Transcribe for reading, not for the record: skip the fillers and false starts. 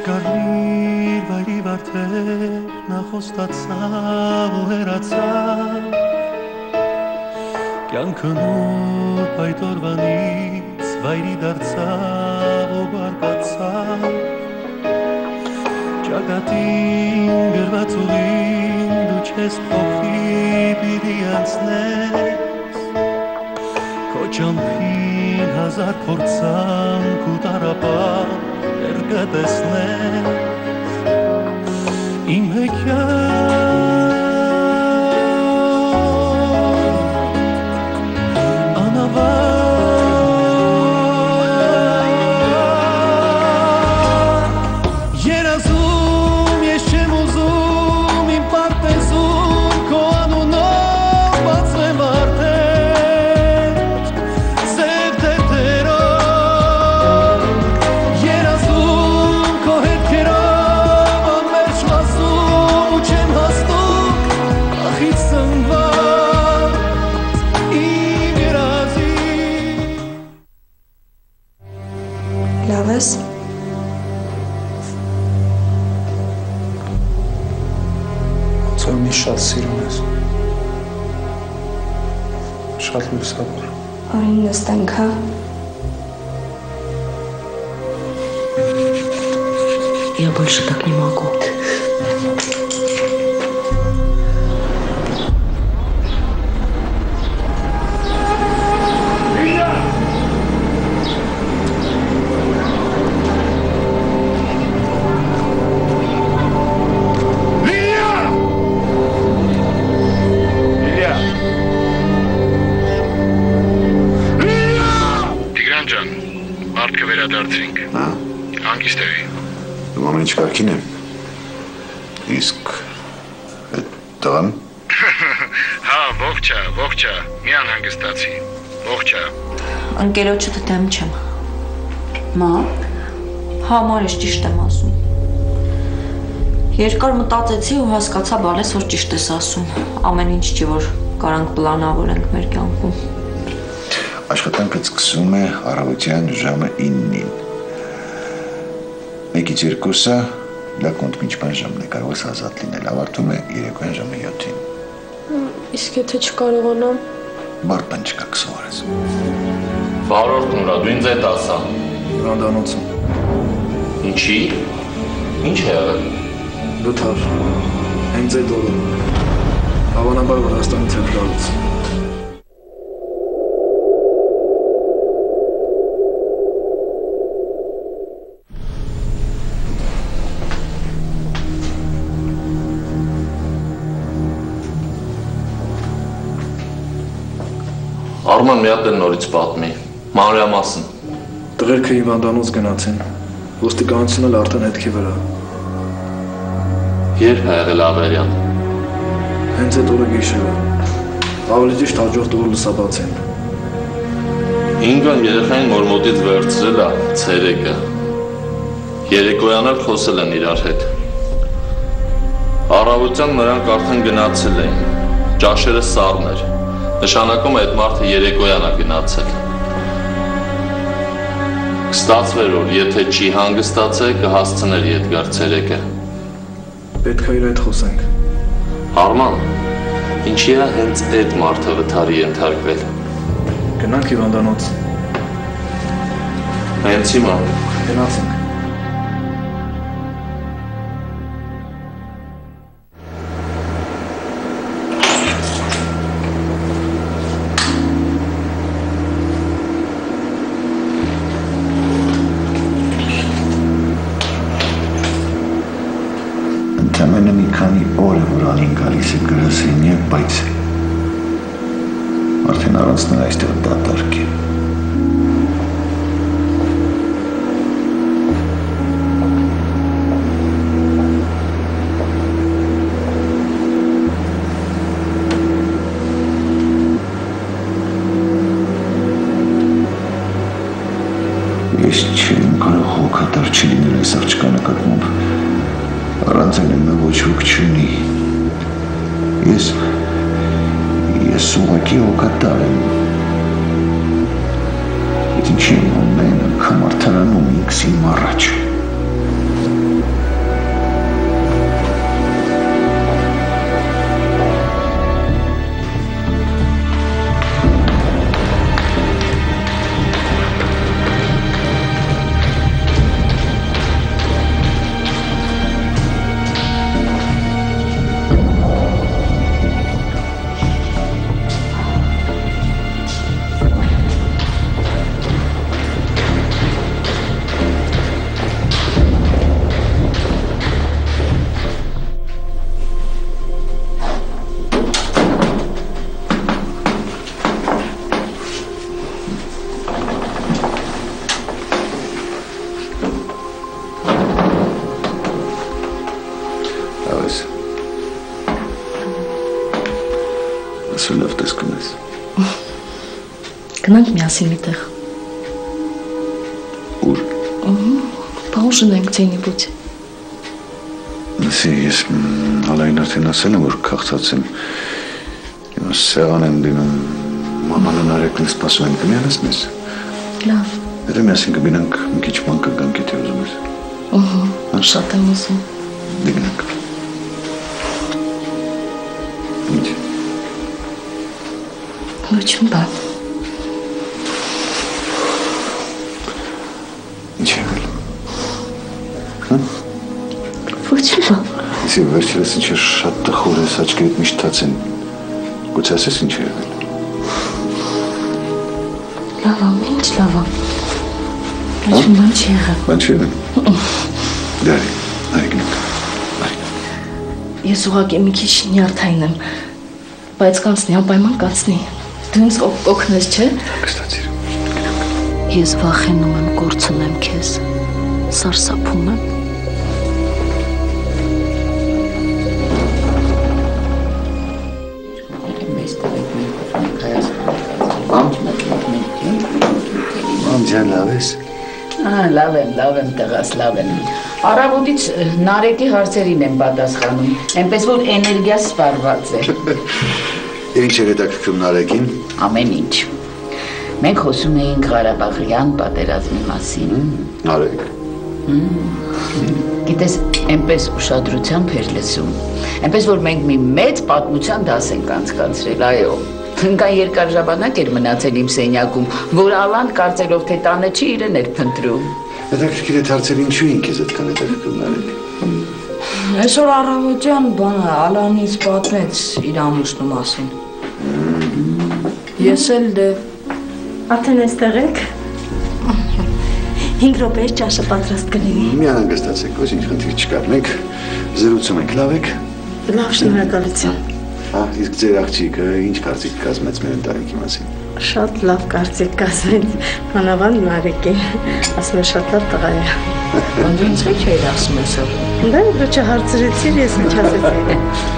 Կարմիր վայրի վարդեր նախոստացավ ու հեռացավ Կյանքը նոր պայտորվանից վայրի դարձավ ու բարկացավ Ճակատին գրված ուղին դու չես փոխի պիտի անցնես Քո ճամփին հազար փորձանք ու տառապան կտեսնես իմ հեքիաթ անավարտ երազում ես չեմ ուզում իմ պարտեզում քո անունով բացվեմ արդեն սև թերթերով երազում քո հետքերով անմերջ վազում ու չեմ հասնում ախից սնված իմ երազի Լավ ես Ինձ շատ սիրում ես Շատ լուսավոր Արին նստենք հա Я больше так не могу. Տիգրան ջան, մարդը վերադարձրինք։ Հանգիստ եղի։ Ամեն ինչ կարգին է։ Իսկ այդ տղան Հա, ողջ է, մի անհանգստացի։ Ողջ է։ Ընկերոջդ դեմ չեմ։ Մա, համարիշ ճիշտ եմ ասում։ Երկար մտածեցի ու հասկացա բալես որ ճիշտ ես ասում։ Ամեն ինչ չի որ կարանք պլանավորենք մեր կյանքում։ աշխատանքը սկսում է առավոտյան ժամը 9-ին։ 1-ից 2-ը լակոնդ մինչպան ժամն է կարող ես ազատ լինել, ավարտում է երեկոյան ժամը 7-ին։ Իսկ եթե չկարողանամ Մարդ բան չկա կսովորես։ Վարորդ Նուրա, դու ինձ էդ ասա։ Հիվանդանոցում Ինչի՞։ Ինչ է եղել։ Լութար Հենց այդ օրը Հավանաբար Վրաստանից հետ գալուց Արման մի հատ էլ նորից պատմի, մանրամասն։ Տղերքը հիվանդանոց գնացին, ոստիկանությունն էլ արդեն հետքի վրա։ Երբ է եղել ավերյան։ Հենց այդ օրը գիշերը, ավելի ճիշտ հաջորդ օրը լուսաբացին։ Ինգան երեխային մորմոտից վերցրել է ցերեկը։ Երեկոյան էլ խոսել են իրար հետ։ Առավոտյան նրանք արդեն գնացել էին, ճաշերը սառն էր։ Նշանակում է այդ մարդը երեկոյան է գնացել։ Կստացվեր որ եթե չի հանգստացել կհասցներ Եդգար ցերեկը։ Պետք է իր հետ խոսենք։ Արման, ինչի է հենց այդ մարդը վթարի ենթարկվել։ Գնանք հիվանդանոց։ Հենց հիմա։ Գնացինք։ Ընդամենը մի քանի օր է որ անին գալիս է գրասենյակ, բայց արդեն առանց նրա այստեղ դատարկ է։ Ես չեմ կարող հոգատար չլինել այս աղջկա նկատմամբ, առանց այն նա ոչ ոք չունի։ Ես ուղղակի հոգատար եմ։ Այդ ինչի եմ ամեն անգամ արդարանում ինքս իմ առաջ։ Գնանք միասին միտեղ։ Ուր։ Պաուժնենք ձենիբուց։ Լսի, ես Ալային արդեն ասել եմ, որ քաղցած եմ։ Սեղան եմ դինում, մաման ու Նարեկն սպասում են, կմիանաս մեզ։ Լավ։ Հետո միասին կմինանք մի քիչ բան կգանք, եթե ուզում ես։ Շատ եմ ուզում։ Դե գնանք։ Ինչ։ Ոչինչ բան։ Ինչ եղել։ Ոչինչ բան։ Իսկ վերջերս ինչ է շատ տխուր ես, աչքերիդ միշտ թաց են։ Գուցե ասես ինչ է եղել։ Լավ եմ, ինչ լավ եմ։ Ոչինչ բան չի եղել։ Բան չի եղել։ Դարի, արի գնանք։ Ես ուղղակի մի քիչ նյարդային եմ, բայց կանցնի, անպայման կանցնի։ Դու ինձ օգնես, չէ՞։ Կստացիր։ Ես վախենում եմ կորցնեմ քեզ, սարսափում եմ։ Մամ ջան, լավ ես։ Լավ եմ, տղաս, լավ եմ։ Առավոտից Նարեկի հարցերին եմ պատասխանում, այնպես որ էներգիաս սպառված է։ Ինչ էր հետաքրքրում Նարեկին։ Ամեն ինչ։ Մենք խոսում էինք Ղարաբաղյան պատերազմի մասին։ Նարեկ։ Գիտես, այնպես ուշադրությամբ էր լսում, այնպես որ մենք մի մեծ պատմության դաս ենք անցկացրել, այո։ Կան երկար ժամանակ էր մնացել իմ սենյակում, որ Ալան կարծելով, թե տանը չի, իրեն էր փնտրում։ Հետաքրքիր է դարձել ինչու են քեզ այդքան հետաքրքրում Նարեկ։ Այսօր առավոտյան բանը Ալանից պատմեց իր ամուսնու մասին։ Ես էլ դե։ Արդեն այստեղ եք։ 5 րոպեից ճաշը պատրաստ կլինի։ Մի անհանգստացեք, ոչինչ խնդիր չկա։ Մենք զրուցում ենք, լավ եք։ Լավ, շնորհակալություն։ Իսկ ձեր աղջիկը ինչ կարծիք կազմեց մեր ընտանիքի մասին։ Շատ լավ կարծիք կազմեց, մանավանդ Նարեկին, ասում է շատ լավ տղա է։ Դու ինձ ոչ էիր ասում այսօր։ Դա դու չհարցրեցիր, ես ինչ ասեցի։